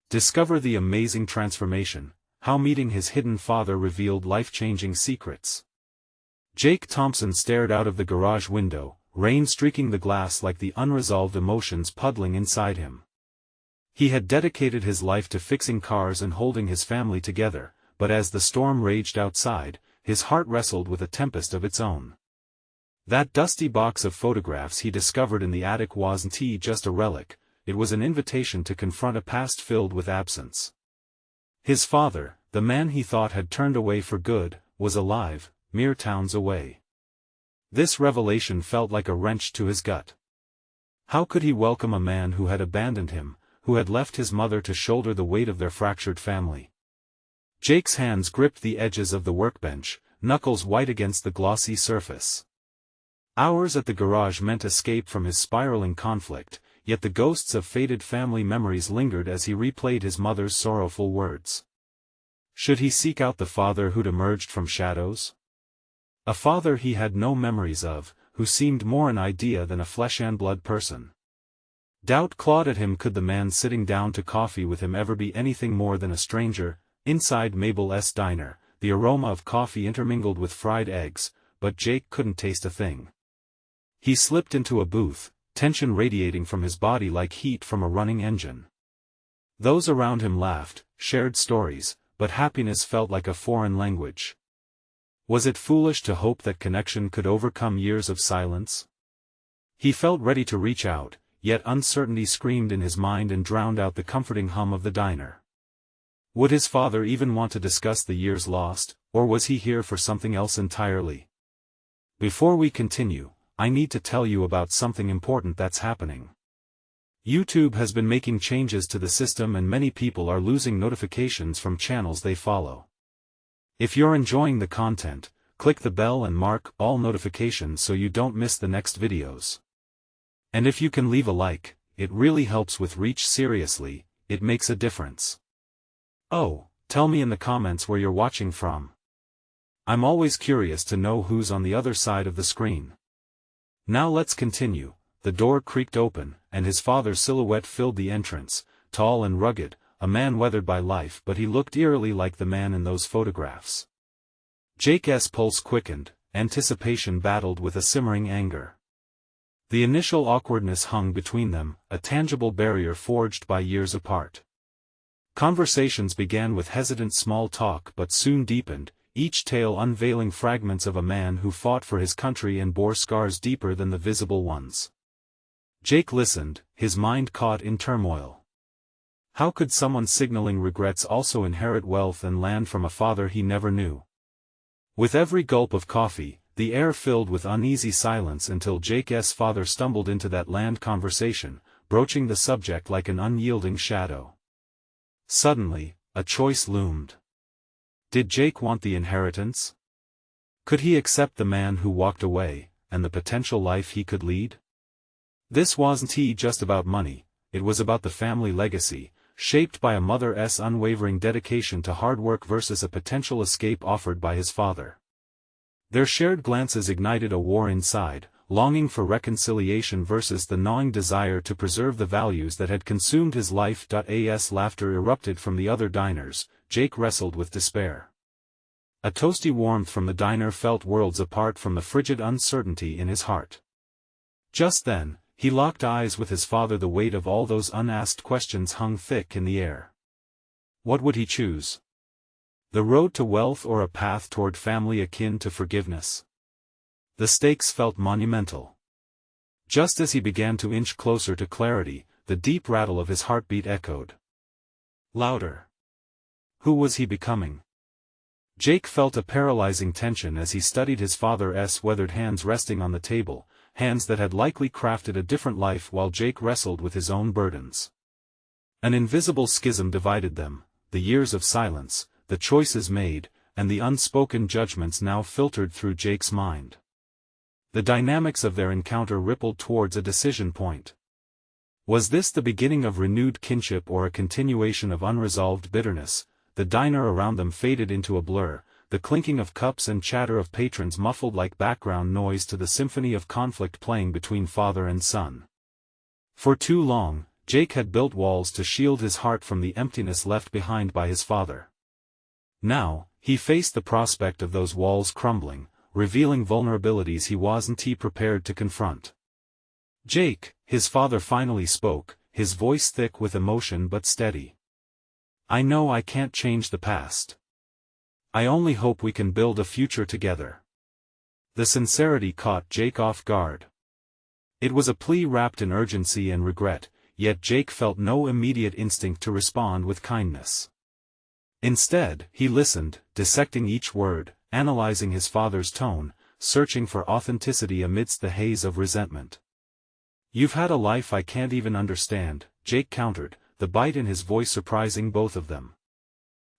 Discover the amazing transformation, how meeting his hidden father revealed life-changing secrets. Jake Thompson stared out of the garage window, rain streaking the glass like the unresolved emotions puddling inside him. He had dedicated his life to fixing cars and holding his family together, but as the storm raged outside, his heart wrestled with a tempest of its own. That dusty box of photographs he discovered in the attic wasn't just a relic, it was an invitation to confront a past filled with absence. His father, the man he thought had turned away for good, was alive, mere towns away. This revelation felt like a wrench to his gut. How could he welcome a man who had abandoned him, who had left his mother to shoulder the weight of their fractured family? Jake's hands gripped the edges of the workbench, knuckles white against the glossy surface. Hours at the garage meant escape from his spiraling conflict, yet the ghosts of faded family memories lingered as he replayed his mother's sorrowful words. Should he seek out the father who'd emerged from shadows? A father he had no memories of, who seemed more an idea than a flesh-and-blood person. Doubt clawed at him. Could the man sitting down to coffee with him ever be anything more than a stranger? Inside Mabel's diner, the aroma of coffee intermingled with fried eggs, but Jake couldn't taste a thing. He slipped into a booth, tension radiating from his body like heat from a running engine. Those around him laughed, shared stories, but happiness felt like a foreign language. Was it foolish to hope that connection could overcome years of silence? He felt ready to reach out, yet uncertainty screamed in his mind and drowned out the comforting hum of the diner. Would his father even want to discuss the years lost, or was he here for something else entirely? Before we continue, I need to tell you about something important that's happening. YouTube has been making changes to the system and many people are losing notifications from channels they follow. If you're enjoying the content, click the bell and mark all notifications so you don't miss the next videos. And if you can leave a like, it really helps with reach. Seriously, it makes a difference. Oh, tell me in the comments where you're watching from. I'm always curious to know who's on the other side of the screen. Now let's continue. The door creaked open, and his father's silhouette filled the entrance, tall and rugged, a man weathered by life, but he looked eerily like the man in those photographs. Jake's pulse quickened, anticipation battled with a simmering anger. The initial awkwardness hung between them, a tangible barrier forged by years apart. Conversations began with hesitant small talk but soon deepened, each tale unveiling fragments of a man who fought for his country and bore scars deeper than the visible ones. Jake listened, his mind caught in turmoil. How could someone signaling regrets also inherit wealth and land from a father he never knew? With every gulp of coffee, the air filled with uneasy silence until Jake's father stumbled into that land conversation, broaching the subject like an unyielding shadow. Suddenly, a choice loomed. Did Jake want the inheritance? Could he accept the man who walked away, and the potential life he could lead? This wasn't just about money, it was about the family legacy, shaped by a mother's unwavering dedication to hard work versus a potential escape offered by his father. Their shared glances ignited a war inside, longing for reconciliation versus the gnawing desire to preserve the values that had consumed his life. As laughter erupted from the other diners, Jake wrestled with despair. A toasty warmth from the diner felt worlds apart from the frigid uncertainty in his heart. Just then, he locked eyes with his father. The weight of all those unasked questions hung thick in the air. What would he choose? The road to wealth or a path toward family akin to forgiveness? The stakes felt monumental. Just as he began to inch closer to clarity, the deep rattle of his heartbeat echoed louder. Who was he becoming? Jake felt a paralyzing tension as he studied his father's weathered hands resting on the table, hands that had likely crafted a different life while Jake wrestled with his own burdens. An invisible schism divided them, the years of silence, the choices made, and the unspoken judgments now filtered through Jake's mind. The dynamics of their encounter rippled towards a decision point. Was this the beginning of renewed kinship or a continuation of unresolved bitterness? The diner around them faded into a blur, the clinking of cups and chatter of patrons muffled like background noise to the symphony of conflict playing between father and son. For too long, Jake had built walls to shield his heart from the emptiness left behind by his father. Now, he faced the prospect of those walls crumbling, revealing vulnerabilities he wasn't prepared to confront. "Jake," his father finally spoke, his voice thick with emotion but steady. "I know I can't change the past. I only hope we can build a future together." The sincerity caught Jake off guard. It was a plea wrapped in urgency and regret, yet Jake felt no immediate instinct to respond with kindness. Instead, he listened, dissecting each word, analyzing his father's tone, searching for authenticity amidst the haze of resentment. "You've had a life I can't even understand," Jake countered, the bite in his voice surprising both of them.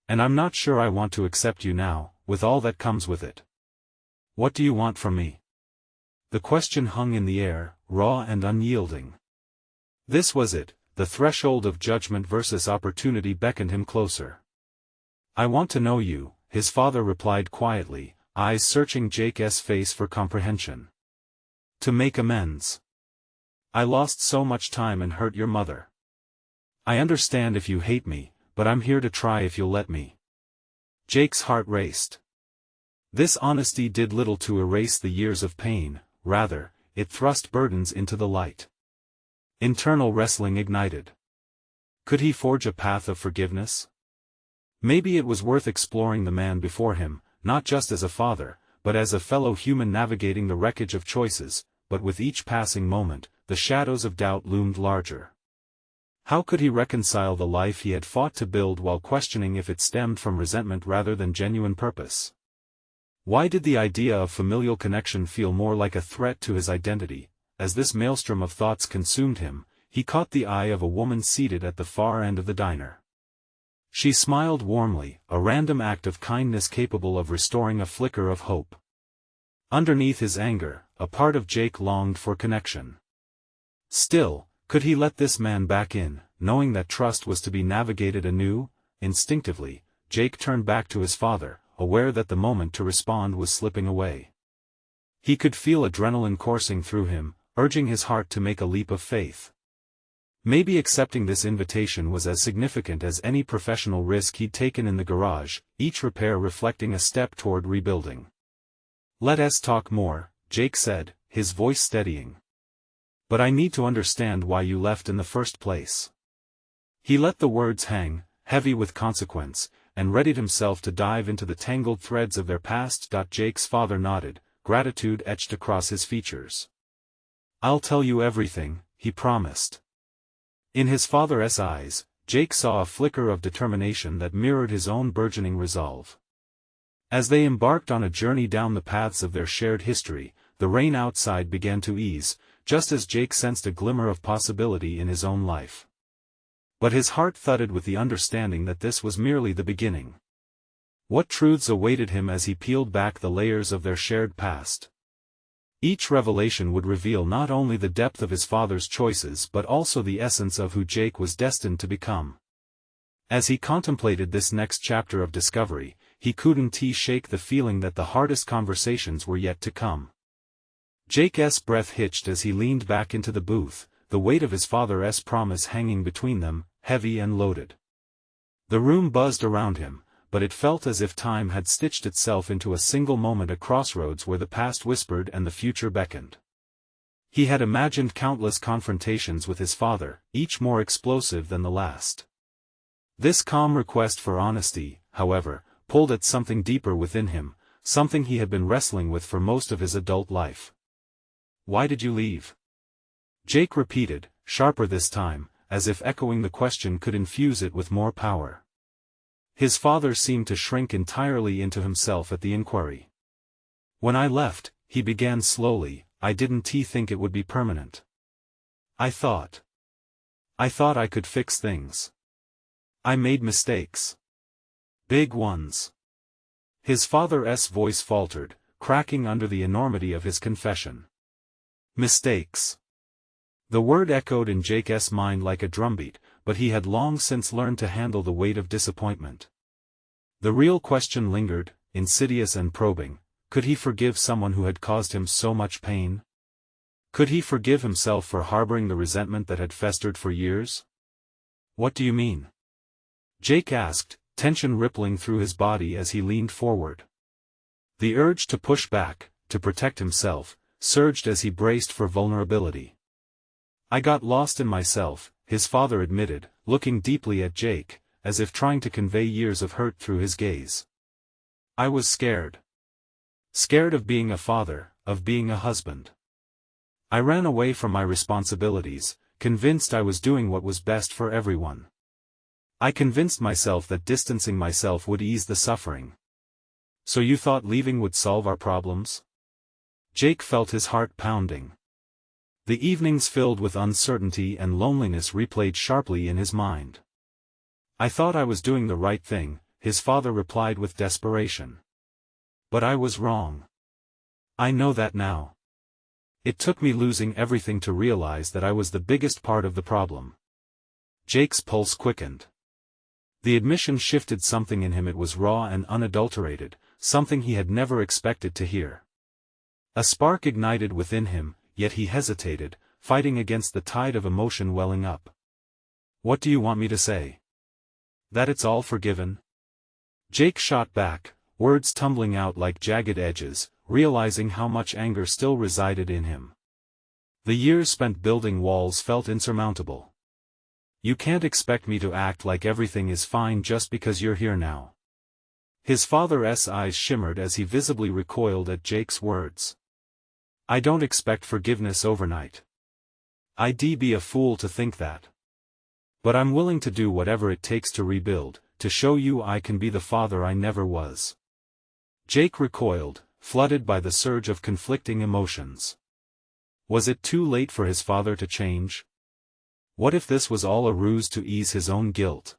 "And I'm not sure I want to accept you now, with all that comes with it. What do you want from me?" The question hung in the air, raw and unyielding. This was it, the threshold of judgment versus opportunity beckoned him closer. "I want to know you," his father replied quietly, eyes searching Jake's face for comprehension. "To make amends. I lost so much time and hurt your mother. I understand if you hate me, but I'm here to try if you'll let me." Jake's heart raced. This honesty did little to erase the years of pain, rather, it thrust burdens into the light. Internal wrestling ignited. Could he forge a path of forgiveness? Maybe it was worth exploring the man before him, not just as a father, but as a fellow human navigating the wreckage of choices, but with each passing moment, the shadows of doubt loomed larger. How could he reconcile the life he had fought to build while questioning if it stemmed from resentment rather than genuine purpose? Why did the idea of familial connection feel more like a threat to his identity? As this maelstrom of thoughts consumed him, he caught the eye of a woman seated at the far end of the diner. She smiled warmly, a random act of kindness capable of restoring a flicker of hope. Underneath his anger, a part of Jake longed for connection. Still, could he let this man back in, knowing that trust was to be navigated anew? Instinctively, Jake turned back to his father, aware that the moment to respond was slipping away. He could feel adrenaline coursing through him, urging his heart to make a leap of faith. Maybe accepting this invitation was as significant as any professional risk he'd taken in the garage, each repair reflecting a step toward rebuilding. "Let's talk more," Jake said, his voice steadying. "But I need to understand why you left in the first place." He let the words hang, heavy with consequence, and readied himself to dive into the tangled threads of their past. Jake's father nodded, gratitude etched across his features. "I'll tell you everything," he promised. In his father's eyes, Jake saw a flicker of determination that mirrored his own burgeoning resolve. As they embarked on a journey down the paths of their shared history, the rain outside began to ease, just as Jake sensed a glimmer of possibility in his own life. But his heart thudded with the understanding that this was merely the beginning. What truths awaited him as he peeled back the layers of their shared past? Each revelation would reveal not only the depth of his father's choices but also the essence of who Jake was destined to become. As he contemplated this next chapter of discovery, he couldn't shake the feeling that the hardest conversations were yet to come. Jake's breath hitched as he leaned back into the booth, the weight of his father's promise hanging between them, heavy and loaded. The room buzzed around him, but it felt as if time had stitched itself into a single moment, a crossroads where the past whispered and the future beckoned. He had imagined countless confrontations with his father, each more explosive than the last. This calm request for honesty, however, pulled at something deeper within him, something he had been wrestling with for most of his adult life. "Why did you leave?" Jake repeated, sharper this time, as if echoing the question could infuse it with more power. His father seemed to shrink entirely into himself at the inquiry. "When I left," he began slowly, "I didn't think it would be permanent. I thought I could fix things. I made mistakes. Big ones." His father's voice faltered, cracking under the enormity of his confession. Mistakes. The word echoed in Jake's mind like a drumbeat, but he had long since learned to handle the weight of disappointment. The real question lingered, insidious and probing: could he forgive someone who had caused him so much pain? Could he forgive himself for harboring the resentment that had festered for years? What do you mean? Jake asked, tension rippling through his body as he leaned forward. The urge to push back, to protect himself, surged as he braced for vulnerability. I got lost in myself, his father admitted, looking deeply at Jake, as if trying to convey years of hurt through his gaze. I was scared. Scared of being a father, of being a husband. I ran away from my responsibilities, convinced I was doing what was best for everyone. I convinced myself that distancing myself would ease the suffering. So you thought leaving would solve our problems? Jake felt his heart pounding. The evenings filled with uncertainty and loneliness replayed sharply in his mind. I thought I was doing the right thing, his father replied with desperation. But I was wrong. I know that now. It took me losing everything to realize that I was the biggest part of the problem. Jake's pulse quickened. The admission shifted something in him. It was raw and unadulterated, something he had never expected to hear. A spark ignited within him, yet he hesitated, fighting against the tide of emotion welling up. What do you want me to say? That it's all forgiven? Jake shot back, words tumbling out like jagged edges, realizing how much anger still resided in him. The years spent building walls felt insurmountable. You can't expect me to act like everything is fine just because you're here now. His father's eyes shimmered as he visibly recoiled at Jake's words. I don't expect forgiveness overnight. I'd be a fool to think that. But I'm willing to do whatever it takes to rebuild, to show you I can be the father I never was. Jake recoiled, flooded by the surge of conflicting emotions. Was it too late for his father to change? What if this was all a ruse to ease his own guilt?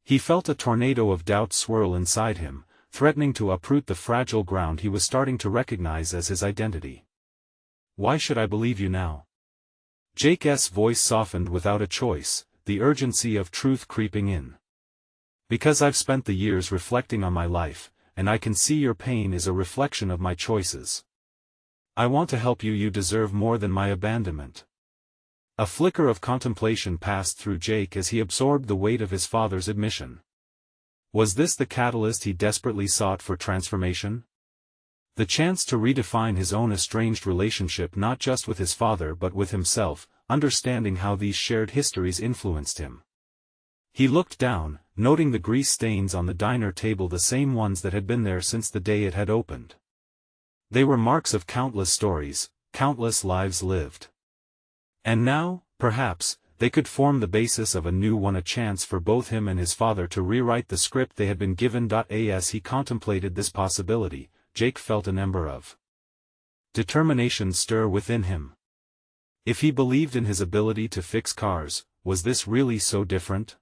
He felt a tornado of doubt swirl inside him, threatening to uproot the fragile ground he was starting to recognize as his identity. Why should I believe you now? Jake's voice softened without a choice, the urgency of truth creeping in. Because I've spent the years reflecting on my life, and I can see your pain is a reflection of my choices. I want to help you. You deserve more than my abandonment. A flicker of contemplation passed through Jake as he absorbed the weight of his father's admission. Was this the catalyst he desperately sought for transformation? The chance to redefine his own estranged relationship not just with his father but with himself, understanding how these shared histories influenced him. He looked down, noting the grease stains on the diner table, the same ones that had been there since the day it had opened. They were marks of countless stories, countless lives lived. And now, perhaps, they could form the basis of a new one, a chance for both him and his father to rewrite the script they had been given. As he contemplated this possibility, Jake felt an ember of determination stir within him. If he believed in his ability to fix cars, was this really so different?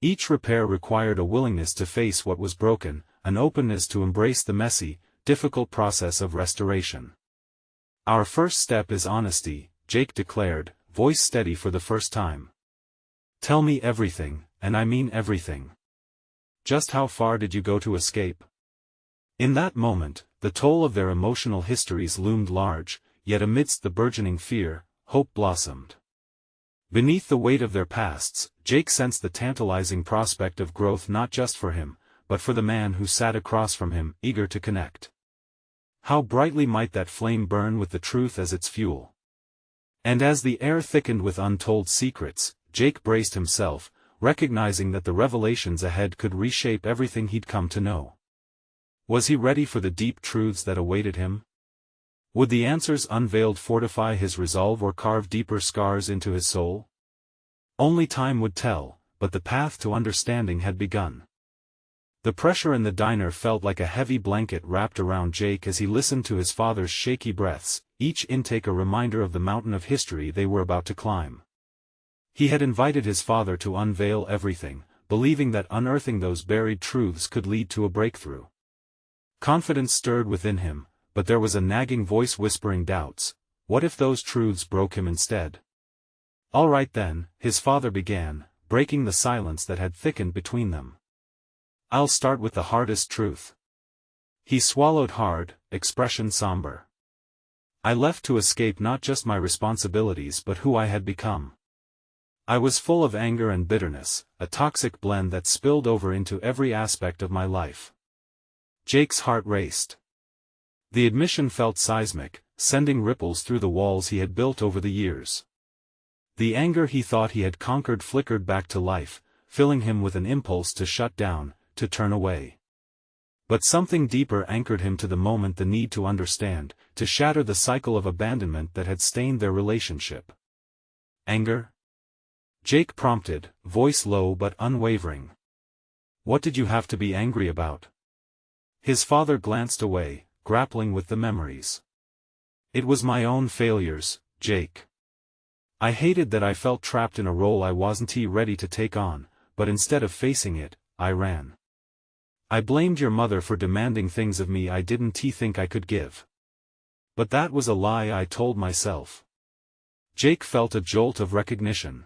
Each repair required a willingness to face what was broken, an openness to embrace the messy, difficult process of restoration. Our first step is honesty, Jake declared, voice steady for the first time. Tell me everything, and I mean everything. Just how far did you go to escape? In that moment, the toll of their emotional histories loomed large, yet amidst the burgeoning fear, hope blossomed. Beneath the weight of their pasts, Jake sensed the tantalizing prospect of growth, not just for him, but for the man who sat across from him, eager to connect. How brightly might that flame burn with the truth as its fuel? And as the air thickened with untold secrets, Jake braced himself, recognizing that the revelations ahead could reshape everything he'd come to know. Was he ready for the deep truths that awaited him? Would the answers unveiled fortify his resolve or carve deeper scars into his soul? Only time would tell, but the path to understanding had begun. The pressure in the diner felt like a heavy blanket wrapped around Jake as he listened to his father's shaky breaths, each intake a reminder of the mountain of history they were about to climb. He had invited his father to unveil everything, believing that unearthing those buried truths could lead to a breakthrough. Confidence stirred within him, but there was a nagging voice whispering doubts. What if those truths broke him instead? All right then, his father began, breaking the silence that had thickened between them. I'll start with the hardest truth. He swallowed hard, expression somber. I left to escape not just my responsibilities but who I had become. I was full of anger and bitterness, a toxic blend that spilled over into every aspect of my life. Jake's heart raced. The admission felt seismic, sending ripples through the walls he had built over the years. The anger he thought he had conquered flickered back to life, filling him with an impulse to shut down, to turn away. But something deeper anchored him to the moment, the need to understand, to shatter the cycle of abandonment that had stained their relationship. Anger? Jake prompted, voice low but unwavering. What did you have to be angry about? His father glanced away, grappling with the memories. It was my own failures, Jake. I hated that I felt trapped in a role I wasn't ready to take on, but instead of facing it, I ran. I blamed your mother for demanding things of me I didn't think I could give. But that was a lie I told myself. Jake felt a jolt of recognition.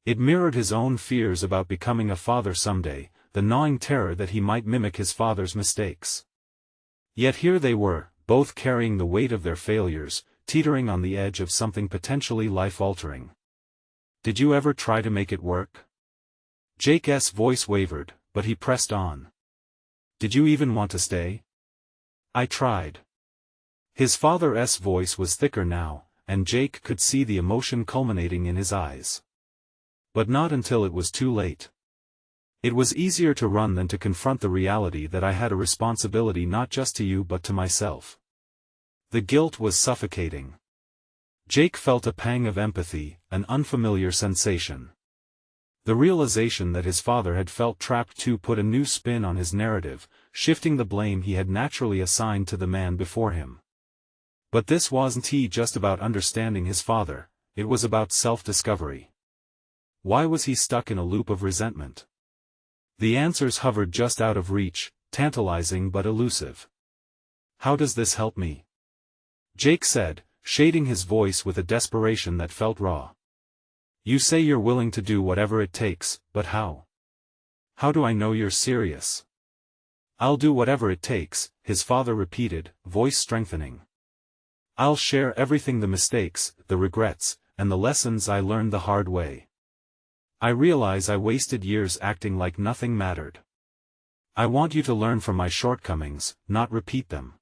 It mirrored his own fears about becoming a father someday, the gnawing terror that he might mimic his father's mistakes. Yet here they were, both carrying the weight of their failures, teetering on the edge of something potentially life-altering. Did you ever try to make it work? Jake's voice wavered, but he pressed on. Did you even want to stay? I tried. His father's voice was thicker now, and Jake could see the emotion culminating in his eyes. But not until it was too late. It was easier to run than to confront the reality that I had a responsibility not just to you but to myself. The guilt was suffocating. Jake felt a pang of empathy, an unfamiliar sensation. The realization that his father had felt trapped too put a new spin on his narrative, shifting the blame he had naturally assigned to the man before him. But this wasn't just about understanding his father, it was about self-discovery. Why was he stuck in a loop of resentment? The answers hovered just out of reach, tantalizing but elusive. How does this help me? Jake said, shading his voice with a desperation that felt raw. You say you're willing to do whatever it takes, but how? How do I know you're serious? I'll do whatever it takes, his father repeated, voice strengthening. I'll share everything, the mistakes, the regrets, and the lessons I learned the hard way. I realize I wasted years acting like nothing mattered. I want you to learn from my shortcomings, not repeat them.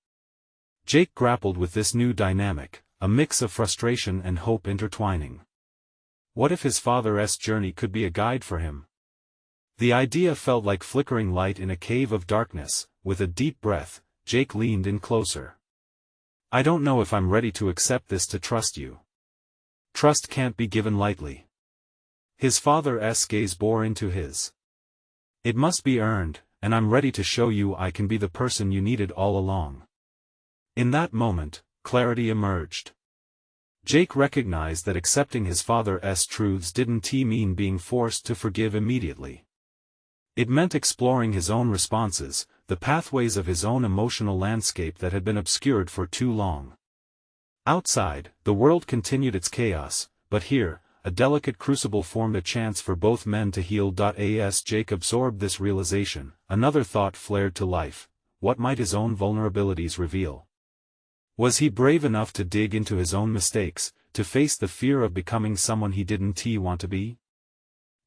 Jake grappled with this new dynamic, a mix of frustration and hope intertwining. What if his father's journey could be a guide for him? The idea felt like flickering light in a cave of darkness. With a deep breath, Jake leaned in closer. I don't know if I'm ready to accept this, to trust you. Trust can't be given lightly. His father's gaze bore into his. It must be earned, and I'm ready to show you I can be the person you needed all along. In that moment, clarity emerged. Jake recognized that accepting his father's truths didn't mean being forced to forgive immediately. It meant exploring his own responses, the pathways of his own emotional landscape that had been obscured for too long. Outside, the world continued its chaos, but here, a delicate crucible formed, a chance for both men to heal. As Jake absorbed this realization, another thought flared to life. What might his own vulnerabilities reveal? Was he brave enough to dig into his own mistakes, to face the fear of becoming someone he didn't want to be?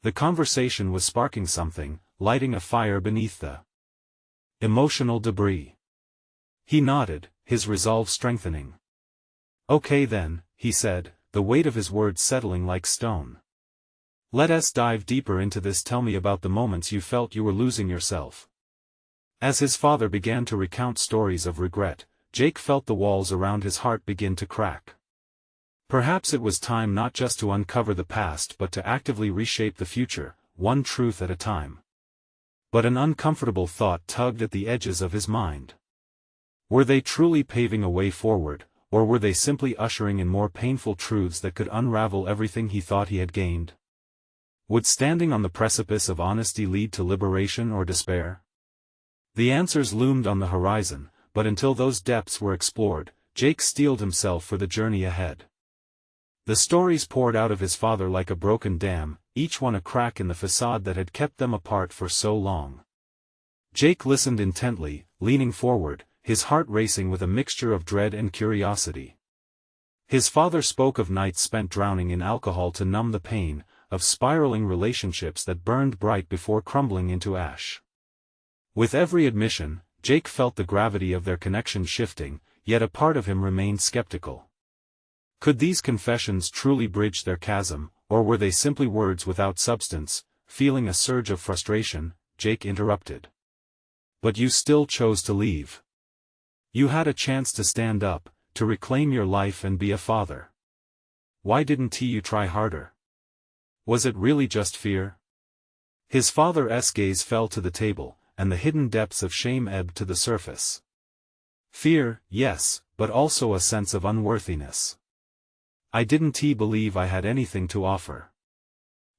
The conversation was sparking something, lighting a fire beneath the emotional debris. He nodded, his resolve strengthening. Okay then, he said, the weight of his words settling like stone. Let us dive deeper into this. Tell me about the moments you felt you were losing yourself. As his father began to recount stories of regret, Jake felt the walls around his heart begin to crack. Perhaps it was time not just to uncover the past but to actively reshape the future, one truth at a time. But an uncomfortable thought tugged at the edges of his mind. Were they truly paving a way forward, or were they simply ushering in more painful truths that could unravel everything he thought he had gained? Would standing on the precipice of honesty lead to liberation or despair? The answers loomed on the horizon, but until those depths were explored, Jake steeled himself for the journey ahead. The stories poured out of his father like a broken dam, each one a crack in the facade that had kept them apart for so long. Jake listened intently, leaning forward, his heart racing with a mixture of dread and curiosity. His father spoke of nights spent drowning in alcohol to numb the pain, of spiraling relationships that burned bright before crumbling into ash. With every admission, Jake felt the gravity of their connection shifting, yet a part of him remained skeptical. Could these confessions truly bridge their chasm, or were they simply words without substance? Feeling a surge of frustration, Jake interrupted. But you still chose to leave. You had a chance to stand up, to reclaim your life and be a father. Why didn't you try harder? Was it really just fear? His father's gaze fell to the table, and the hidden depths of shame ebbed to the surface. Fear, yes, but also a sense of unworthiness. I didn't believe I had anything to offer.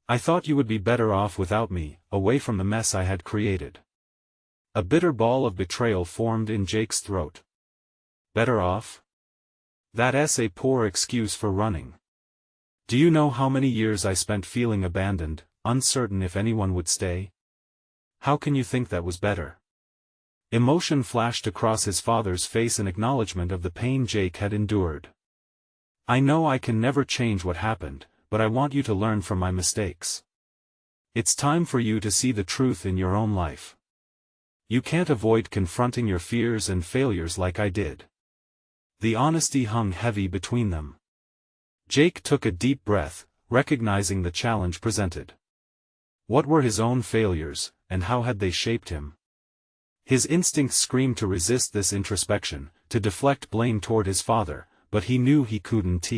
I thought you would be better off without me, away from the mess I had created. A bitter ball of betrayal formed in Jake's throat. Better off? That's a poor excuse for running. Do you know how many years I spent feeling abandoned, uncertain if anyone would stay? How can you think that was better? Emotion flashed across his father's face in acknowledgement of the pain Jake had endured. I know I can never change what happened, but I want you to learn from my mistakes. It's time for you to see the truth in your own life. You can't avoid confronting your fears and failures like I did. The honesty hung heavy between them. Jake took a deep breath, recognizing the challenge presented. What were his own failures, and how had they shaped him? His instincts screamed to resist this introspection, to deflect blame toward his father, but he knew he couldn't.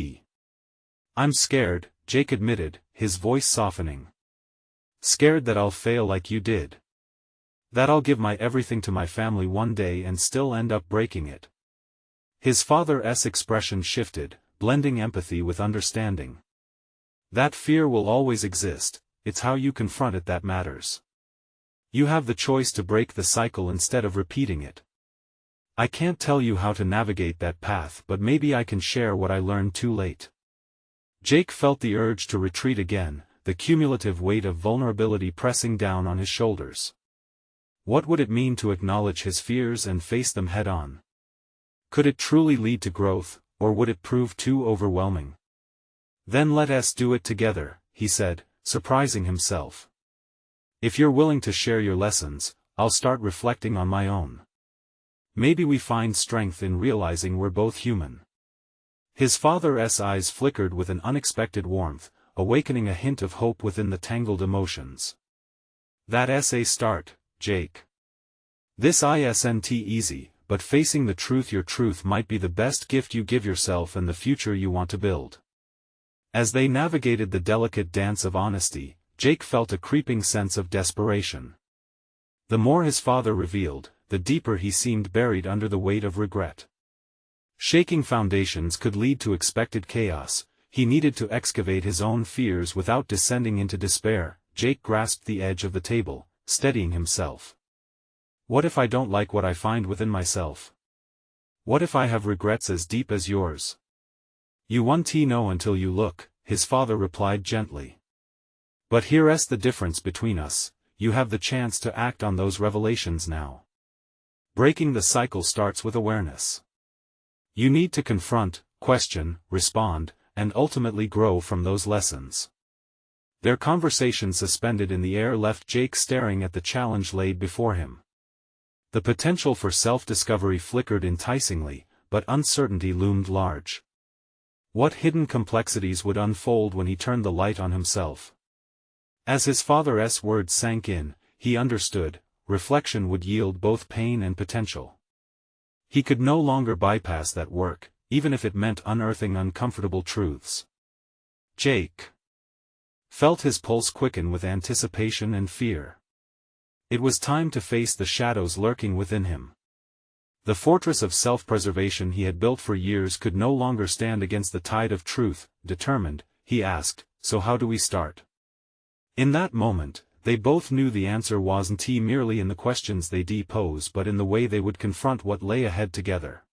I'm scared, Jake admitted, his voice softening. Scared that I'll fail like you did. That I'll give my everything to my family one day and still end up breaking it. His father's expression shifted, blending empathy with understanding. That fear will always exist, it's how you confront it that matters. You have the choice to break the cycle instead of repeating it. I can't tell you how to navigate that path, but maybe I can share what I learned too late. Jake felt the urge to retreat again, the cumulative weight of vulnerability pressing down on his shoulders. What would it mean to acknowledge his fears and face them head-on? Could it truly lead to growth, or would it prove too overwhelming? Then let us do it together, he said, surprising himself. If you're willing to share your lessons, I'll start reflecting on my own. Maybe we find strength in realizing we're both human. His father's eyes flickered with an unexpected warmth, awakening a hint of hope within the tangled emotions. That's a start, Jake. This isn't easy, but facing the truth, your truth might be the best gift you give yourself and the future you want to build. As they navigated the delicate dance of honesty, Jake felt a creeping sense of desperation. The more his father revealed, the deeper he seemed buried under the weight of regret. Shaking foundations could lead to expected chaos. He needed to excavate his own fears without descending into despair. Jake grasped the edge of the table, steadying himself. What if I don't like what I find within myself? What if I have regrets as deep as yours? You won't know until you look, his father replied gently. But here's the difference between us, you have the chance to act on those revelations now. Breaking the cycle starts with awareness. You need to confront, question, respond, and ultimately grow from those lessons. Their conversation suspended in the air left Jake staring at the challenge laid before him. The potential for self-discovery flickered enticingly, but uncertainty loomed large. What hidden complexities would unfold when he turned the light on himself? As his father's words sank in, he understood, reflection would yield both pain and potential. He could no longer bypass that work, even if it meant unearthing uncomfortable truths. Jake felt his pulse quicken with anticipation and fear. It was time to face the shadows lurking within him. The fortress of self-preservation he had built for years could no longer stand against the tide of truth. Determined, he asked, "So how do we start?" In that moment, they both knew the answer wasn't merely in the questions they'd pose but in the way they would confront what lay ahead together.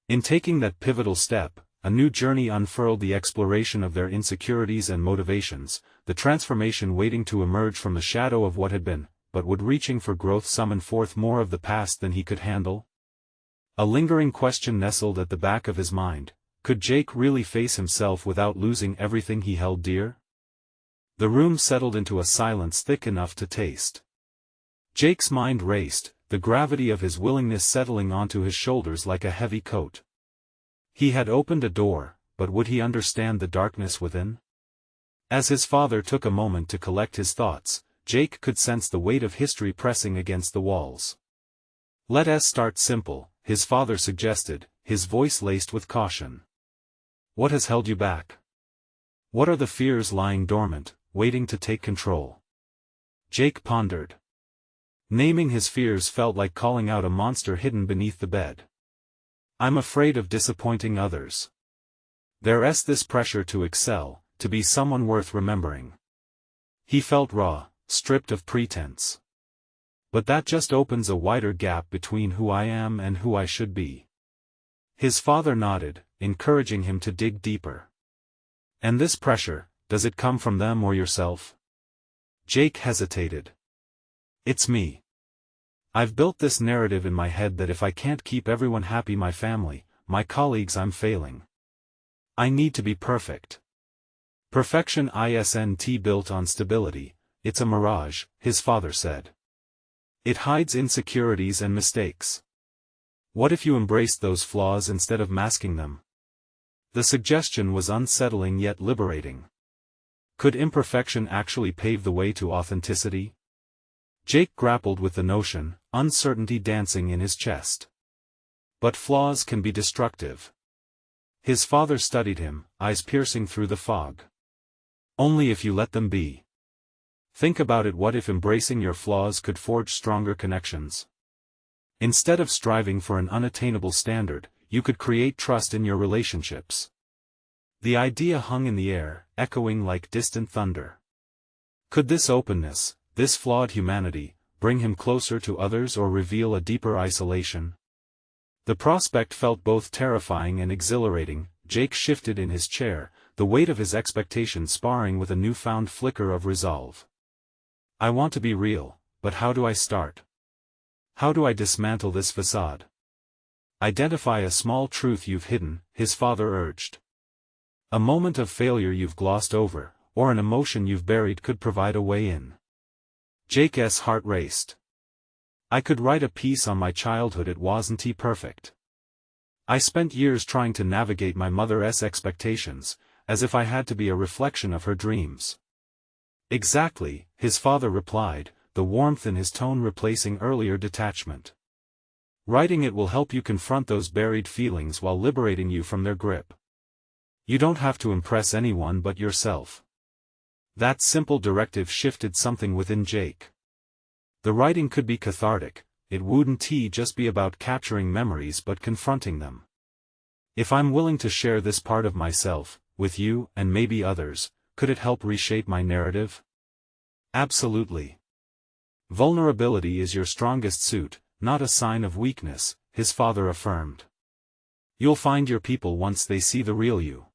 In taking that pivotal step, a new journey unfurled, the exploration of their insecurities and motivations, the transformation waiting to emerge from the shadow of what had been, but would reaching for growth summon forth more of the past than he could handle? A lingering question nestled at the back of his mind. could Jake really face himself without losing everything he held dear? The room settled into a silence thick enough to taste. Jake's mind raced, the gravity of his willingness settling onto his shoulders like a heavy coat. He had opened a door, but would he understand the darkness within? As his father took a moment to collect his thoughts, Jake could sense the weight of history pressing against the walls. "Let us start simple," his father suggested, his voice laced with caution. "What has held you back? What are the fears lying dormant, waiting to take control?" Jake pondered. Naming his fears felt like calling out a monster hidden beneath the bed. "I'm afraid of disappointing others. There's this pressure to excel, to be someone worth remembering." He felt raw, stripped of pretense. "But that just opens a wider gap between who I am and who I should be." His father nodded, encouraging him to dig deeper. "And this pressure, does it come from them or yourself?" Jake hesitated. "It's me. I've built this narrative in my head that if I can't keep everyone happy, my family, my colleagues, I'm failing. I need to be perfect. Perfection isn't built on stability, it's a mirage," his father said. "It hides insecurities and mistakes. What if you embraced those flaws instead of masking them?" The suggestion was unsettling yet liberating. Could imperfection actually pave the way to authenticity? Jake grappled with the notion, uncertainty dancing in his chest. But flaws can be destructive. His father studied him, eyes piercing through the fog. "Only if you let them be. Think about it, what if embracing your flaws could forge stronger connections? Instead of striving for an unattainable standard, you could create trust in your relationships." The idea hung in the air, echoing like distant thunder. Could this openness, this flawed humanity, bring him closer to others or reveal a deeper isolation? The prospect felt both terrifying and exhilarating. Jake shifted in his chair, the weight of his expectations sparring with a newfound flicker of resolve. "I want to be real, but how do I start? How do I dismantle this facade?" "Identify a small truth you've hidden," his father urged. "A moment of failure you've glossed over, or an emotion you've buried could provide a way in." Jake's heart raced. "I could write a piece on my childhood, it wasn't perfect. I spent years trying to navigate my mother's expectations, as if I had to be a reflection of her dreams." "Exactly," his father replied, the warmth in his tone replacing earlier detachment. "Writing it will help you confront those buried feelings while liberating you from their grip. You don't have to impress anyone but yourself." That simple directive shifted something within Jake. The writing could be cathartic, it wouldn't just be about capturing memories but confronting them. "If I'm willing to share this part of myself, with you and maybe others, could it help reshape my narrative?" "Absolutely. Vulnerability is your strongest suit, not a sign of weakness," his father affirmed. "You'll find your people once they see the real you."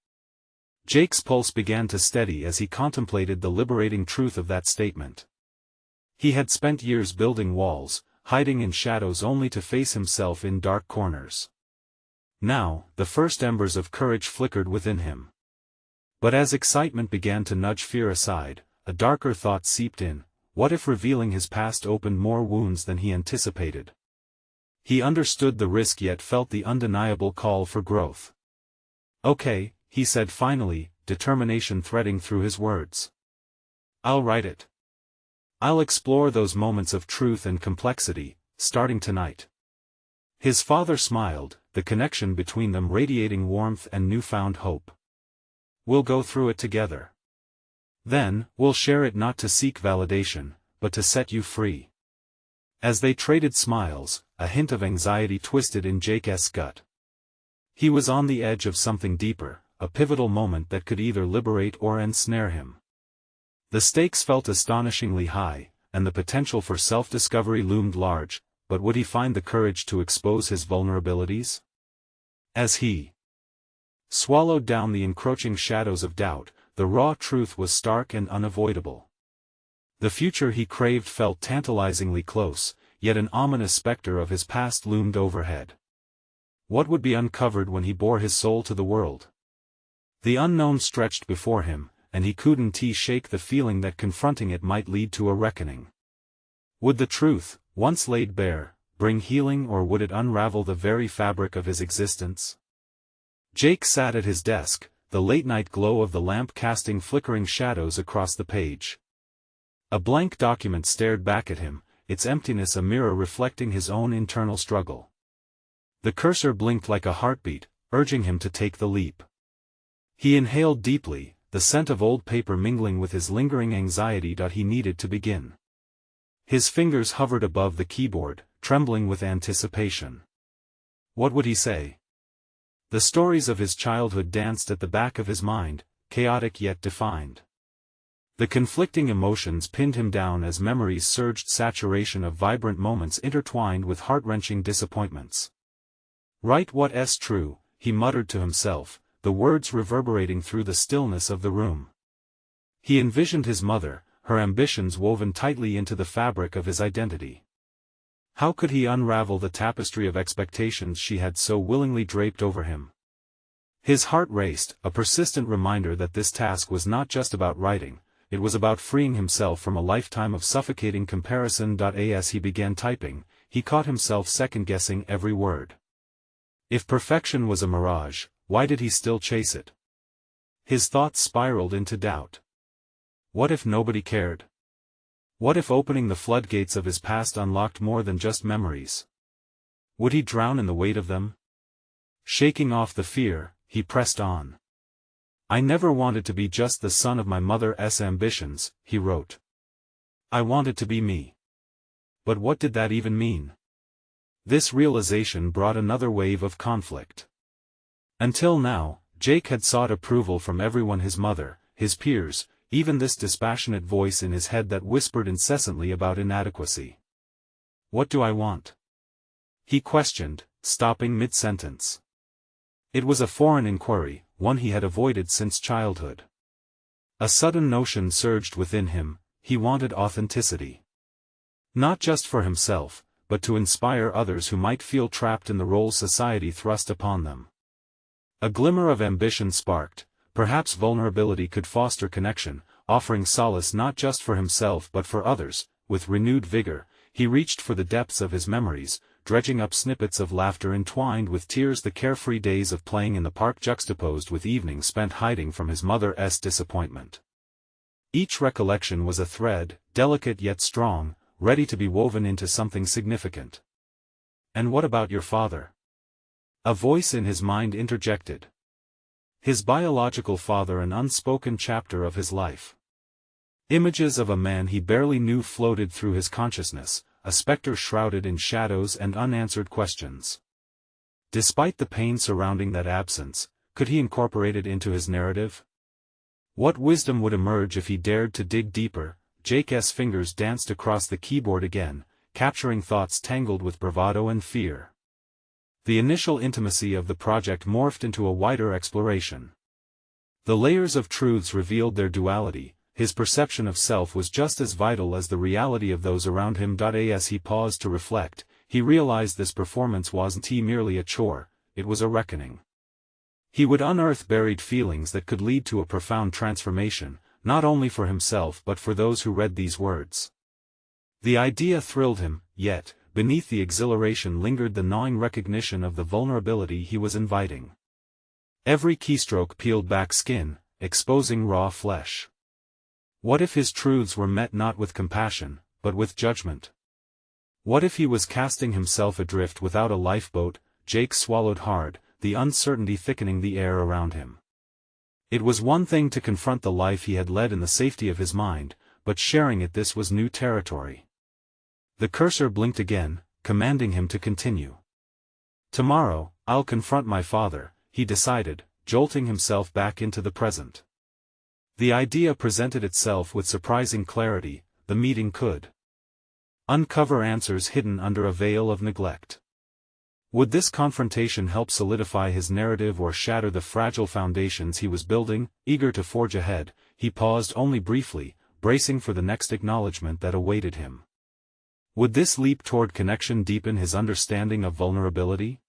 Jake's pulse began to steady as he contemplated the liberating truth of that statement. He had spent years building walls, hiding in shadows only to face himself in dark corners. Now, the first embers of courage flickered within him. But as excitement began to nudge fear aside, a darker thought seeped in: what if revealing his past opened more wounds than he anticipated? He understood the risk yet felt the undeniable call for growth. "Okay," he said finally, determination threading through his words. "I'll write it. I'll explore those moments of truth and complexity, starting tonight." His father smiled, the connection between them radiating warmth and newfound hope. "We'll go through it together. Then, we'll share it not to seek validation, but to set you free." As they traded smiles, a hint of anxiety twisted in Jake's gut. He was on the edge of something deeper, a pivotal moment that could either liberate or ensnare him. The stakes felt astonishingly high, and the potential for self-discovery loomed large, but would he find the courage to expose his vulnerabilities? As he swallowed down the encroaching shadows of doubt, the raw truth was stark and unavoidable. The future he craved felt tantalizingly close, yet an ominous specter of his past loomed overhead. What would be uncovered when he bore his soul to the world? The unknown stretched before him, and he couldn't shake the feeling that confronting it might lead to a reckoning. Would the truth, once laid bare, bring healing, or would it unravel the very fabric of his existence? Jake sat at his desk, the late-night glow of the lamp casting flickering shadows across the page. A blank document stared back at him, its emptiness a mirror reflecting his own internal struggle. The cursor blinked like a heartbeat, urging him to take the leap. He inhaled deeply, the scent of old paper mingling with his lingering anxiety. He needed to begin. His fingers hovered above the keyboard, trembling with anticipation. What would he say? The stories of his childhood danced at the back of his mind, chaotic yet defined. The conflicting emotions pinned him down as memories surged, saturation of vibrant moments intertwined with heart-wrenching disappointments. Write what's true, he muttered to himself, the words reverberating through the stillness of the room. He envisioned his mother, her ambitions woven tightly into the fabric of his identity. How could he unravel the tapestry of expectations she had so willingly draped over him? His heart raced, a persistent reminder that this task was not just about writing, it was about freeing himself from a lifetime of suffocating comparison. As he began typing, he caught himself second-guessing every word. If perfection was a mirage, why did he still chase it? His thoughts spiraled into doubt. What if nobody cared? What if opening the floodgates of his past unlocked more than just memories? Would he drown in the weight of them? Shaking off the fear, he pressed on. I never wanted to be just the son of my mother's ambitions, he wrote. I wanted to be me. But what did that even mean? This realization brought another wave of conflict. Until now, Jake had sought approval from everyone: his mother, his peers, even this dispassionate voice in his head that whispered incessantly about inadequacy. What do I want? He questioned, stopping mid-sentence. It was a foreign inquiry, one he had avoided since childhood. A sudden notion surged within him: he wanted authenticity. Not just for himself, but to inspire others who might feel trapped in the roles society thrust upon them. A glimmer of ambition sparked. Perhaps vulnerability could foster connection, offering solace not just for himself but for others. With renewed vigor, he reached for the depths of his memories, dredging up snippets of laughter entwined with tears, the carefree days of playing in the park juxtaposed with evenings spent hiding from his mother's disappointment. Each recollection was a thread, delicate yet strong, ready to be woven into something significant. And what about your father? A voice in his mind interjected. His biological father, an unspoken chapter of his life. Images of a man he barely knew floated through his consciousness, a specter shrouded in shadows and unanswered questions. Despite the pain surrounding that absence, could he incorporate it into his narrative? What wisdom would emerge if he dared to dig deeper? Jake's fingers danced across the keyboard again, capturing thoughts tangled with bravado and fear. The initial intimacy of the project morphed into a wider exploration. The layers of truths revealed their duality. His perception of self was just as vital as the reality of those around him. As he paused to reflect, he realized this performance wasn't merely a chore, it was a reckoning. He would unearth buried feelings that could lead to a profound transformation, not only for himself but for those who read these words. The idea thrilled him, yet, beneath the exhilaration lingered the gnawing recognition of the vulnerability he was inviting. Every keystroke peeled back skin, exposing raw flesh. What if his truths were met not with compassion, but with judgment? What if he was casting himself adrift without a lifeboat? Jake swallowed hard, the uncertainty thickening the air around him. It was one thing to confront the life he had led in the safety of his mind, but sharing it, this was new territory. The cursor blinked again, commanding him to continue. Tomorrow, I'll confront my father, he decided, jolting himself back into the present. The idea presented itself with surprising clarity: the meeting could uncover answers hidden under a veil of neglect. Would this confrontation help solidify his narrative or shatter the fragile foundations he was building? Eager to forge ahead, he paused only briefly, bracing for the next acknowledgement that awaited him. Would this leap toward connection deepen his understanding of vulnerability?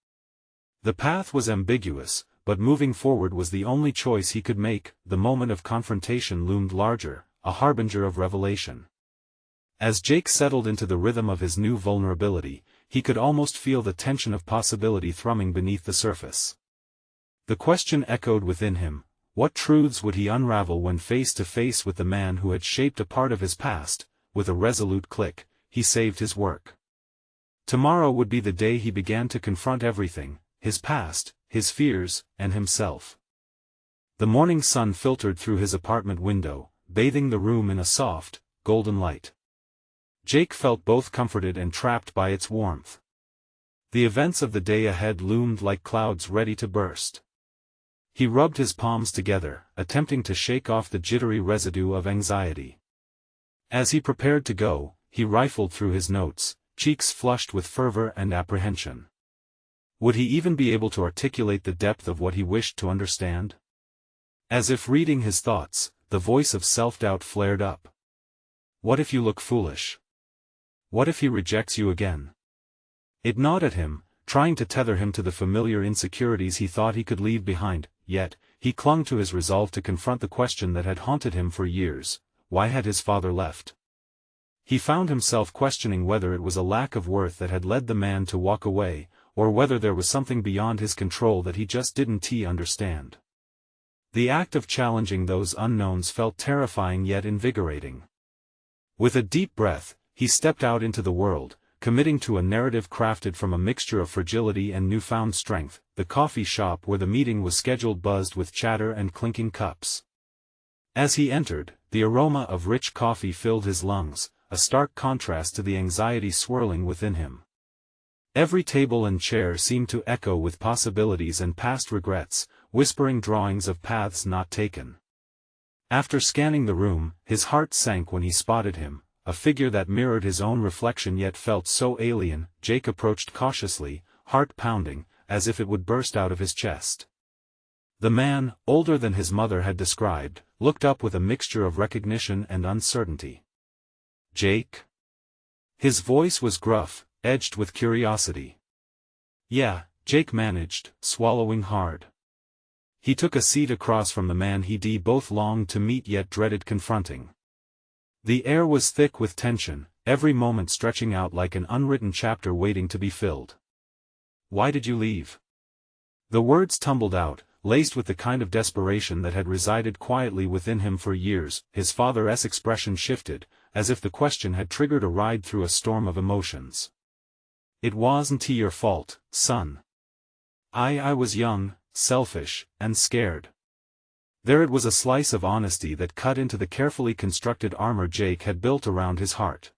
The path was ambiguous, but moving forward was the only choice he could make. The moment of confrontation loomed larger, a harbinger of revelation. As Jake settled into the rhythm of his new vulnerability, he could almost feel the tension of possibility thrumming beneath the surface. The question echoed within him: what truths would he unravel when face to face with the man who had shaped a part of his past? With a resolute click, he saved his work. Tomorrow would be the day he began to confront everything: his past, his fears, and himself. The morning sun filtered through his apartment window, bathing the room in a soft, golden light. Jake felt both comforted and trapped by its warmth. The events of the day ahead loomed like clouds ready to burst. He rubbed his palms together, attempting to shake off the jittery residue of anxiety. As he prepared to go, he rifled through his notes, cheeks flushed with fervor and apprehension. Would he even be able to articulate the depth of what he wished to understand? As if reading his thoughts, the voice of self-doubt flared up. What if you look foolish? What if he rejects you again? It gnawed at him, trying to tether him to the familiar insecurities he thought he could leave behind, yet, he clung to his resolve to confront the question that had haunted him for years: why had his father left? He found himself questioning whether it was a lack of worth that had led the man to walk away, or whether there was something beyond his control that he just didn't understand. The act of challenging those unknowns felt terrifying yet invigorating. With a deep breath, he stepped out into the world, committing to a narrative crafted from a mixture of fragility and newfound strength. The coffee shop where the meeting was scheduled buzzed with chatter and clinking cups. As he entered, the aroma of rich coffee filled his lungs, a stark contrast to the anxiety swirling within him. Every table and chair seemed to echo with possibilities and past regrets, whispering drawings of paths not taken. After scanning the room, his heart sank when he spotted him, a figure that mirrored his own reflection yet felt so alien. Jake approached cautiously, heart pounding, as if it would burst out of his chest. The man, older than his mother had described, looked up with a mixture of recognition and uncertainty. Jake? His voice was gruff, edged with curiosity. Yeah, Jake managed, swallowing hard. He took a seat across from the man he'd both longed to meet yet dreaded confronting. The air was thick with tension, every moment stretching out like an unwritten chapter waiting to be filled. Why did you leave? The words tumbled out, laced with the kind of desperation that had resided quietly within him for years. His father's expression shifted, as if the question had triggered a ride through a storm of emotions. It wasn't your fault, son. I was young, selfish, and scared. There it was, a slice of honesty that cut into the carefully constructed armor Jake had built around his heart.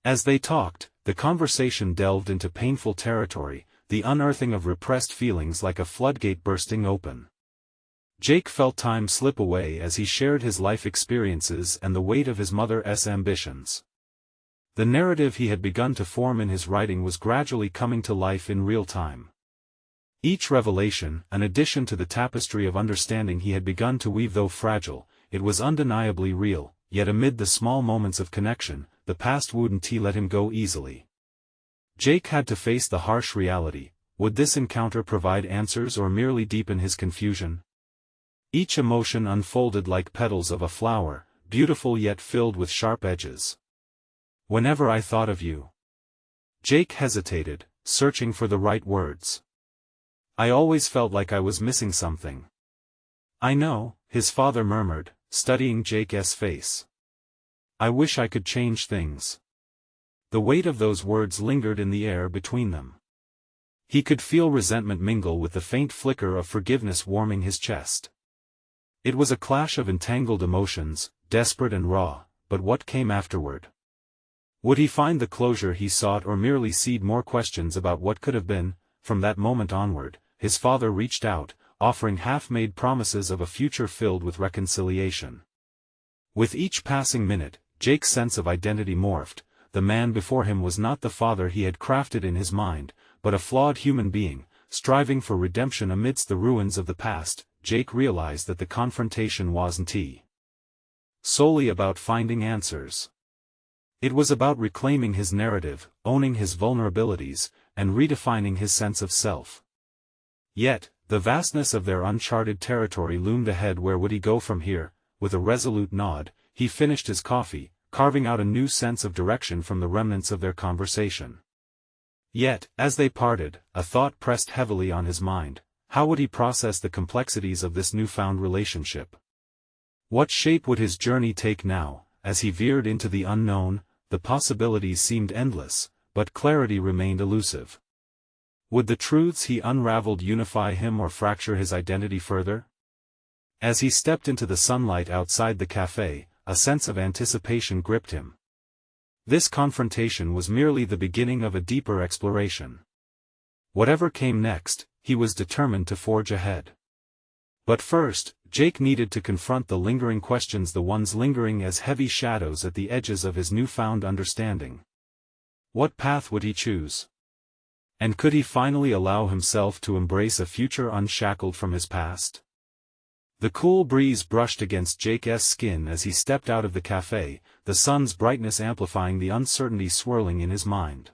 As they talked, the conversation delved into painful territory, the unearthing of repressed feelings like a floodgate bursting open. Jake felt time slip away as he shared his life experiences and the weight of his mother's ambitions. The narrative he had begun to form in his writing was gradually coming to life in real time. Each revelation, an addition to the tapestry of understanding he had begun to weave. Though fragile, it was undeniably real, yet amid the small moments of connection, the past wouldn't let him go easily. Jake had to face the harsh reality: would this encounter provide answers or merely deepen his confusion? Each emotion unfolded like petals of a flower, beautiful yet filled with sharp edges. Whenever I thought of you. Jake hesitated, searching for the right words. I always felt like I was missing something. I know, his father murmured, studying Jake's face. I wish I could change things. The weight of those words lingered in the air between them. He could feel resentment mingle with the faint flicker of forgiveness warming his chest. It was a clash of entangled emotions, desperate and raw, but what came afterward? Would he find the closure he sought or merely seed more questions about what could have been? From that moment onward, his father reached out, offering half-made promises of a future filled with reconciliation. With each passing minute, Jake's sense of identity morphed. The man before him was not the father he had crafted in his mind, but a flawed human being, striving for redemption amidst the ruins of the past. Jake realized that the confrontation wasn't solely about finding answers. It was about reclaiming his narrative, owning his vulnerabilities, and redefining his sense of self. Yet, the vastness of their uncharted territory loomed ahead. Where would he go from here? With a resolute nod, he finished his coffee, carving out a new sense of direction from the remnants of their conversation. Yet, as they parted, a thought pressed heavily on his mind. How would he process the complexities of this newfound relationship? What shape would his journey take now? As he veered into the unknown, the possibilities seemed endless, but clarity remained elusive. Would the truths he unraveled unify him or fracture his identity further? As he stepped into the sunlight outside the cafe, a sense of anticipation gripped him. This confrontation was merely the beginning of a deeper exploration. Whatever came next, he was determined to forge ahead. But first, Jake needed to confront the lingering questions, the ones lingering as heavy shadows at the edges of his newfound understanding. What path would he choose? And could he finally allow himself to embrace a future unshackled from his past? The cool breeze brushed against Jake's skin as he stepped out of the cafe, the sun's brightness amplifying the uncertainty swirling in his mind.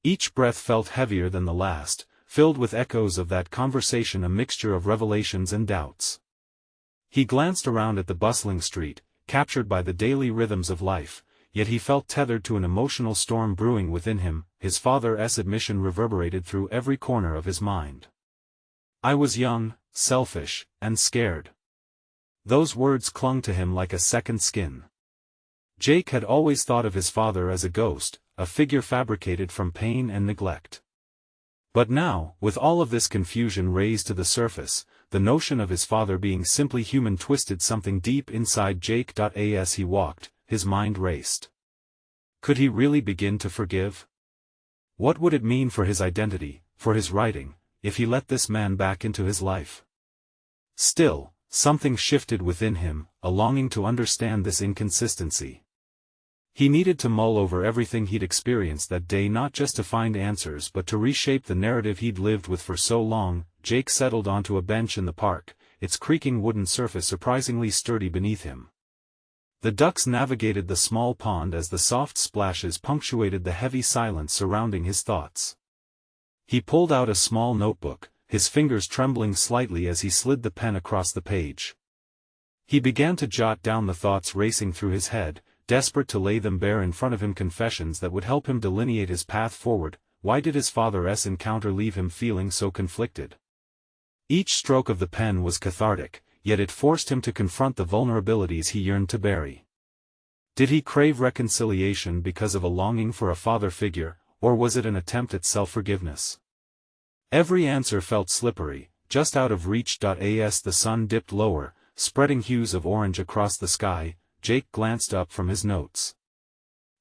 Each breath felt heavier than the last, filled with echoes of that conversation, a mixture of revelations and doubts. He glanced around at the bustling street, captured by the daily rhythms of life, yet he felt tethered to an emotional storm brewing within him. His father's admission reverberated through every corner of his mind. "I was young, selfish, and scared." Those words clung to him like a second skin. Jake had always thought of his father as a ghost, a figure fabricated from pain and neglect. But now, with all of this confusion raised to the surface, the notion of his father being simply human twisted something deep inside Jake. As he walked, his mind raced. Could he really begin to forgive? What would it mean for his identity, for his writing, if he let this man back into his life? Still, something shifted within him, a longing to understand this inconsistency. He needed to mull over everything he'd experienced that day, not just to find answers but to reshape the narrative he'd lived with for so long. Jake settled onto a bench in the park, its creaking wooden surface surprisingly sturdy beneath him. The ducks navigated the small pond as the soft splashes punctuated the heavy silence surrounding his thoughts. He pulled out a small notebook, his fingers trembling slightly as he slid the pen across the page. He began to jot down the thoughts racing through his head, desperate to lay them bare in front of him, confessions that would help him delineate his path forward. Why did his father's encounter leave him feeling so conflicted? Each stroke of the pen was cathartic, yet it forced him to confront the vulnerabilities he yearned to bury. Did he crave reconciliation because of a longing for a father figure, or was it an attempt at self-forgiveness? Every answer felt slippery, just out of reach. As the sun dipped lower, spreading hues of orange across the sky, Jake glanced up from his notes.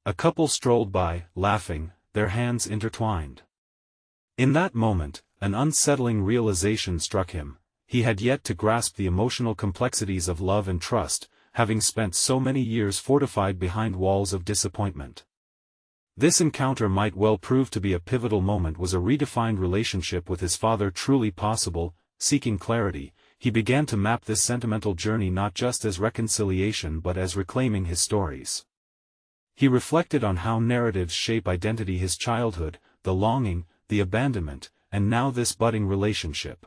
A couple strolled by, laughing, their hands intertwined. In that moment, an unsettling realization struck him. He had yet to grasp the emotional complexities of love and trust, having spent so many years fortified behind walls of disappointment. This encounter might well prove to be a pivotal moment. Was a redefined relationship with his father truly possible? Seeking clarity, he began to map this sentimental journey not just as reconciliation but as reclaiming his stories. He reflected on how narratives shape identity: his childhood, the longing, the abandonment, and now this budding relationship.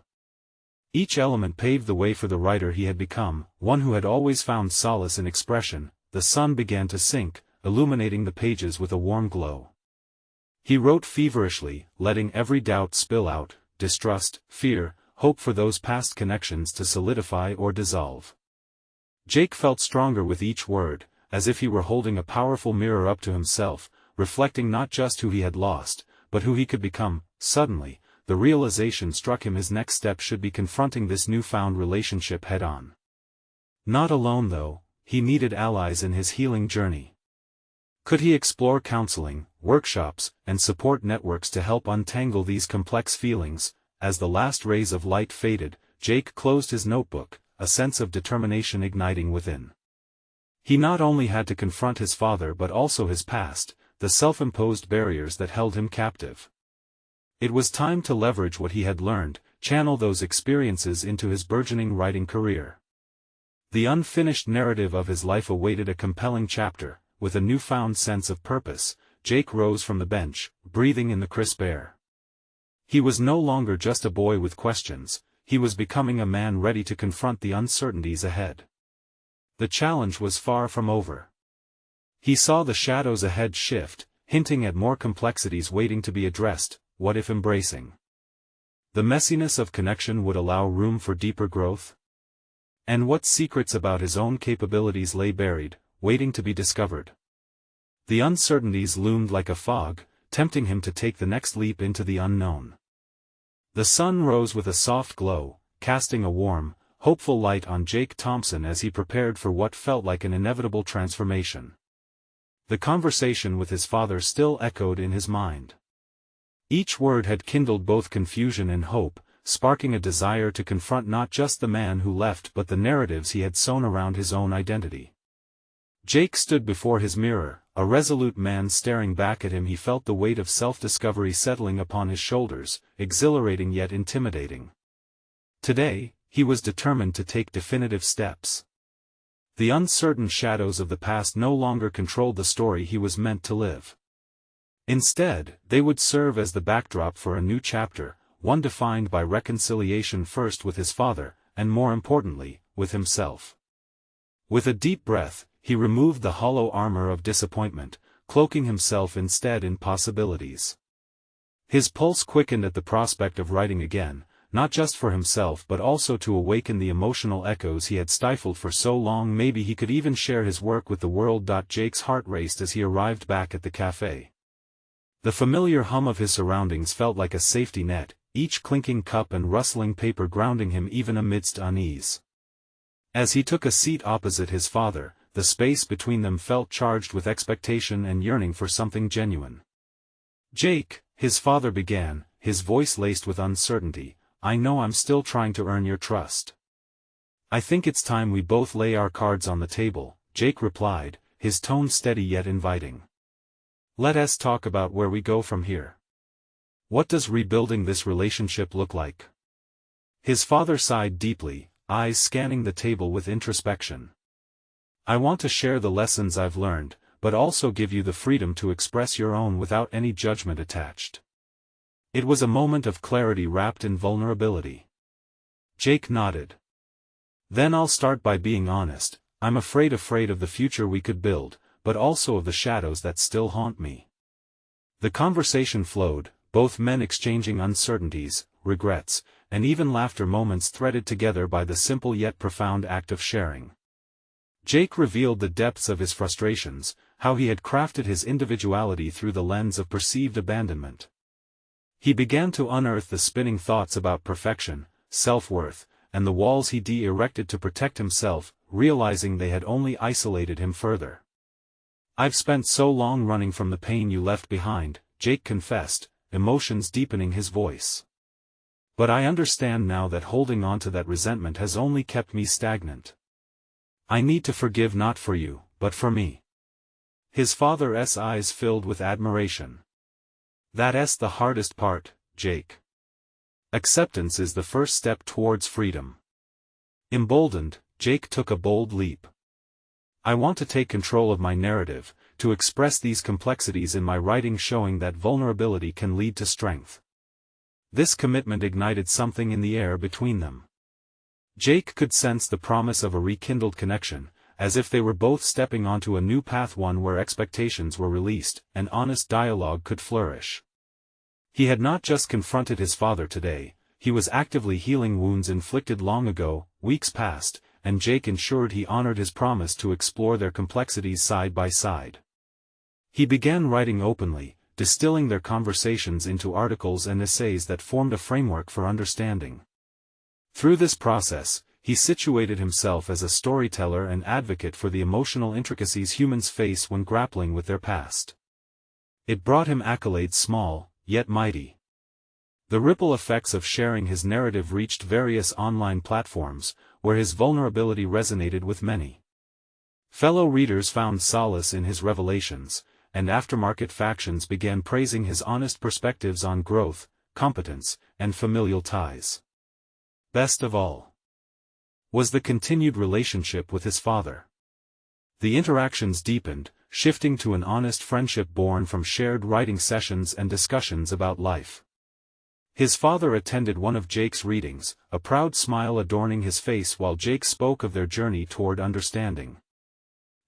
Each element paved the way for the writer he had become, one who had always found solace in expression. The sun began to sink, illuminating the pages with a warm glow. He wrote feverishly, letting every doubt spill out, distrust, fear, hope for those past connections to solidify or dissolve. Jake felt stronger with each word, as if he were holding a powerful mirror up to himself, reflecting not just who he had lost, but who he could become. Suddenly, the realization struck him: his next step should be confronting this newfound relationship head-on. Not alone though, he needed allies in his healing journey. Could he explore counseling, workshops, and support networks to help untangle these complex feelings? As the last rays of light faded, Jake closed his notebook, a sense of determination igniting within. He not only had to confront his father but also his past, the self-imposed barriers that held him captive. It was time to leverage what he had learned, channel those experiences into his burgeoning writing career. The unfinished narrative of his life awaited a compelling chapter. With a newfound sense of purpose, Jake rose from the bench, breathing in the crisp air. He was no longer just a boy with questions, he was becoming a man ready to confront the uncertainties ahead. The challenge was far from over. He saw the shadows ahead shift, hinting at more complexities waiting to be addressed, what if embracing the messiness of connection would allow room for deeper growth? And what secrets about his own capabilities lay buried, waiting to be discovered? The uncertainties loomed like a fog, tempting him to take the next leap into the unknown. The sun rose with a soft glow, casting a warm, hopeful light on Jake Thompson as he prepared for what felt like an inevitable transformation. The conversation with his father still echoed in his mind. Each word had kindled both confusion and hope, sparking a desire to confront not just the man who left but the narratives he had sown around his own identity. Jake stood before his mirror, a resolute man staring back at him. He felt the weight of self-discovery settling upon his shoulders, exhilarating yet intimidating. Today, he was determined to take definitive steps. The uncertain shadows of the past no longer controlled the story he was meant to live. Instead, they would serve as the backdrop for a new chapter, one defined by reconciliation first with his father, and more importantly, with himself. With a deep breath, he removed the hollow armor of disappointment, cloaking himself instead in possibilities. His pulse quickened at the prospect of writing again, not just for himself but also to awaken the emotional echoes he had stifled for so long. Maybe he could even share his work with the world. Jake's heart raced as he arrived back at the cafe. The familiar hum of his surroundings felt like a safety net, each clinking cup and rustling paper grounding him even amidst unease. As he took a seat opposite his father, the space between them felt charged with expectation and yearning for something genuine. "Jake," his father began, his voice laced with uncertainty, "I know I'm still trying to earn your trust. I think it's time we both lay our cards on the table," Jake replied, his tone steady yet inviting. "Let us talk about where we go from here. What does rebuilding this relationship look like?" His father sighed deeply, eyes scanning the table with introspection. "I want to share the lessons I've learned, but also give you the freedom to express your own without any judgment attached." It was a moment of clarity wrapped in vulnerability. Jake nodded. "Then I'll start by being honest. I'm afraid of the future we could build, but also of the shadows that still haunt me." The conversation flowed, both men exchanging uncertainties, regrets, and even laughter, moments threaded together by the simple yet profound act of sharing. Jake revealed the depths of his frustrations, how he had crafted his individuality through the lens of perceived abandonment. He began to unearth the spinning thoughts about perfection, self-worth, and the walls he'd erected to protect himself, realizing they had only isolated him further. "I've spent so long running from the pain you left behind," Jake confessed, emotions deepening his voice. "But I understand now that holding on to that resentment has only kept me stagnant. I need to forgive, not for you, but for me." His father's eyes filled with admiration. "That's the hardest part, Jake. Acceptance is the first step towards freedom." Emboldened, Jake took a bold leap. "I want to take control of my narrative, to express these complexities in my writing, showing that vulnerability can lead to strength." This commitment ignited something in the air between them. Jake could sense the promise of a rekindled connection, as if they were both stepping onto a new path, one where expectations were released, and honest dialogue could flourish. He had not just confronted his father today, he was actively healing wounds inflicted long ago. Weeks passed, and Jake ensured he honored his promise to explore their complexities side by side. He began writing openly, distilling their conversations into articles and essays that formed a framework for understanding. Through this process, he situated himself as a storyteller and advocate for the emotional intricacies humans face when grappling with their past. It brought him accolades, small, yet mighty. The ripple effects of sharing his narrative reached various online platforms, where his vulnerability resonated with many. Fellow readers found solace in his revelations, and aftermarket factions began praising his honest perspectives on growth, competence, and familial ties. Best of all was the continued relationship with his father. The interactions deepened, shifting to an honest friendship born from shared writing sessions and discussions about life. His father attended one of Jake's readings, a proud smile adorning his face while Jake spoke of their journey toward understanding.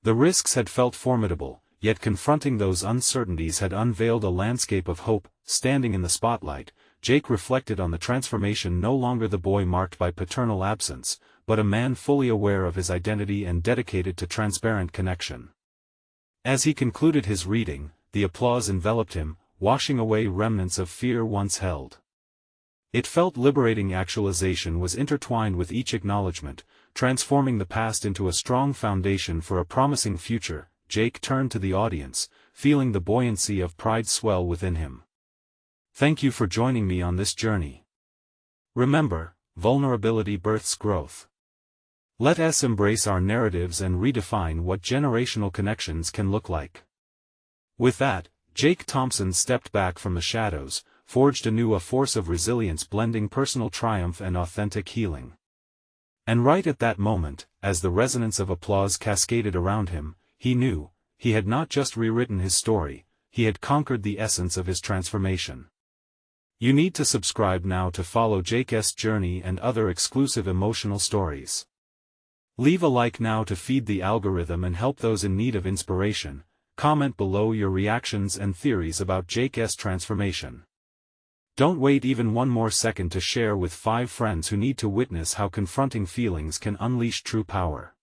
The risks had felt formidable, yet confronting those uncertainties had unveiled a landscape of hope. Standing in the spotlight, Jake reflected on the transformation, no longer the boy marked by paternal absence, but a man fully aware of his identity and dedicated to transparent connection. As he concluded his reading, the applause enveloped him, washing away remnants of fear once held. It felt liberating. Actualization was intertwined with each acknowledgement, transforming the past into a strong foundation for a promising future. Jake turned to the audience, feeling the buoyancy of pride swell within him. Thank you for joining me on this journey. Remember, vulnerability births growth. Let us embrace our narratives and redefine what generational connections can look like. With that, Jake Thompson stepped back from the shadows, forged anew a force of resilience blending personal triumph and authentic healing. And right at that moment, as the resonance of applause cascaded around him, he knew, he had not just rewritten his story, he had conquered the essence of his transformation. You need to subscribe now to follow Jake's journey and other exclusive emotional stories. Leave a like now to feed the algorithm and help those in need of inspiration. Comment below your reactions and theories about Jake's transformation. Don't wait even one more second to share with 5 friends who need to witness how confronting feelings can unleash true power.